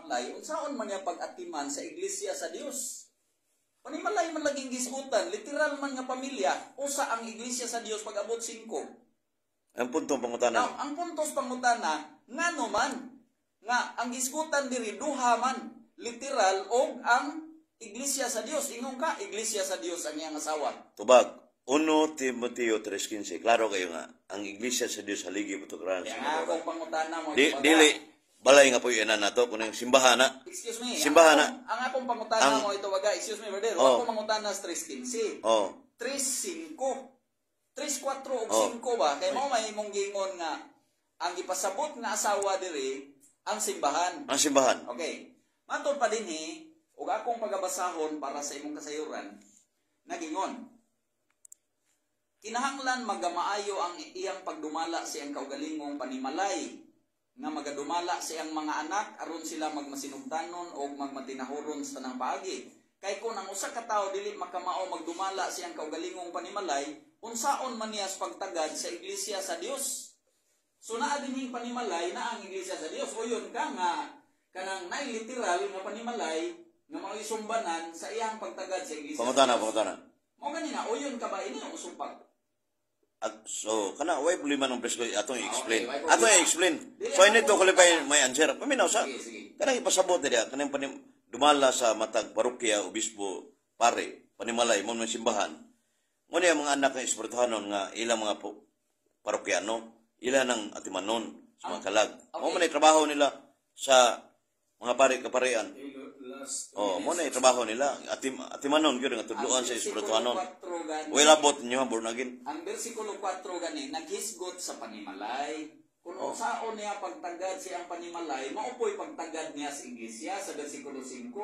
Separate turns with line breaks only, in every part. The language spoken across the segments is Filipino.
panimalay, unsaon man niya pag-atiman sa iglesia sa Dios. Panimalay man laging gisgutan, literal man nga pamilya, usa ang iglesia sa Dios pag-abot 5.
Ang puntong pangutana.
Now, ang puntos pangutana, ngano man nga ang gisgutan diri duha man, literal og ang iglesia sa Dios. Ingong ka, iglesia sa Dios ang iyang asawa.
Tubag. 1 Timoteo 3:15. Klaro kayo nga, ang iglesia sa Dios haligi putukranan sa
Kaya nga, kung pangutana mo,
dili, balay nga po yun na to, kung yung simbahan na.
excuse me,
simbahan na.
Ang akong pangutana mo ito, waga, excuse me, brother, akong pangutana sa 3:15. 3:5. 3:4 o 5 ba? Kaya mo may mong gingon nga, ang ipasabot nga asawa diri, ang simbahan.
Ang simbahan.
Okay. Matod pa din ug akong pagabasahon para sa imong kasayuran, nagingon, kinahanglan magamaayo ang iyang pagdumala sa iyang kaugalingong panimalay, nga magadumala sa iyang mga anak aron sila magmasinugtanon o magmatinahuron sa tanang paagi. Kay kung ang usa ka tawo dili makamao magdumala sa iyang kaugalingong panimalay, unsaon man niya sa pagtagad sa iglesia sa Dios? So naa dinhing panimalay na ang iglesia sa Dios. O yun ka nga kanang nailiteral nga panimalay nga mga isumbanan sa iyang pagtagad sa iglesia.
Pangutana.
Mo ganina, o yun ka ba ini ang usupak?
So, kana way problema ng presko atong i-explain.
Okay,
Atong i-explain. So I need to qualify my answer. Paminaw sa.
Sige.
Kanang ipasabot dia kanang dumala sa matag parokya, obispo, pare, panimalay mo man simbahan. Mo niya mga anak nga espirituhanon nga ilang mga parokyano, ila nang atimanon sa mga kalag. Mo man trabaho nila sa mga pare-kaparean. Mo na trabaho nila. Atimanon gyud nga tudloan sa espirituhanon. Way labot niyo born again.
Ang bersikulo 4 gani naghisgot sa panimalay. Kung unsaon niya pagtagad siyang panimalay, maupoy pagtagad niya sa iglesia sa bersikulo 5.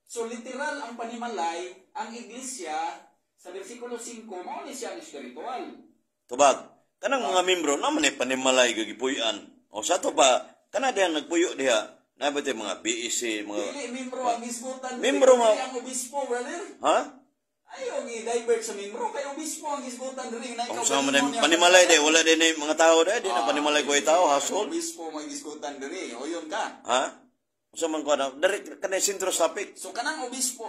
So literal ang panimalay, ang iglesia sa bersikulo 5 mao ni siyang espiritual.
Tubag. Kanang mga membro naman panimalay gipuy-an. O sa to ba kana diha nagpuyo diha. Nabate mga BEC, mga
dili membro ang gisgutan.
Membro
ang obispo, brother.
Ha?
Ayaw i-divert sa membro kay obispo ang gisgutan diri na ikaw.
Sa panimalay day wala din mga tao day, di na panimalay ko tao household.
Obispo may gisgutan diri. O yun ka.
Ha? Sa man ko na dari kanay sentro topic.
So kanang obispo,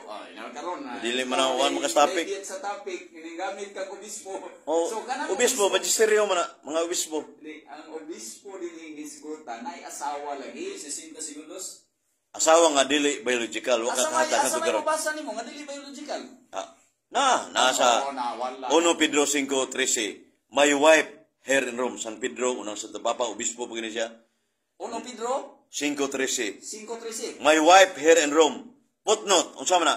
karon na.
Dili man ang mga topic.
Sa topic, ginagamit kang obispo.
So kanang obispo, magisteryo man mga obispo.
Ang obispo dinhi gisgutan ay asawa lagi 60 segundos.
Asawa nga dili biological, wa ka kata
sa may mabasa nimo nga dili biological.
Nasa 1 Pedro 5:13. My wife, her in Rome, San Pedro, unang Santo Papa, obispo pa gini siya.
1 Pedro
5:13.
5:13.
My wife, here in Rome. Footnote, unsa man na?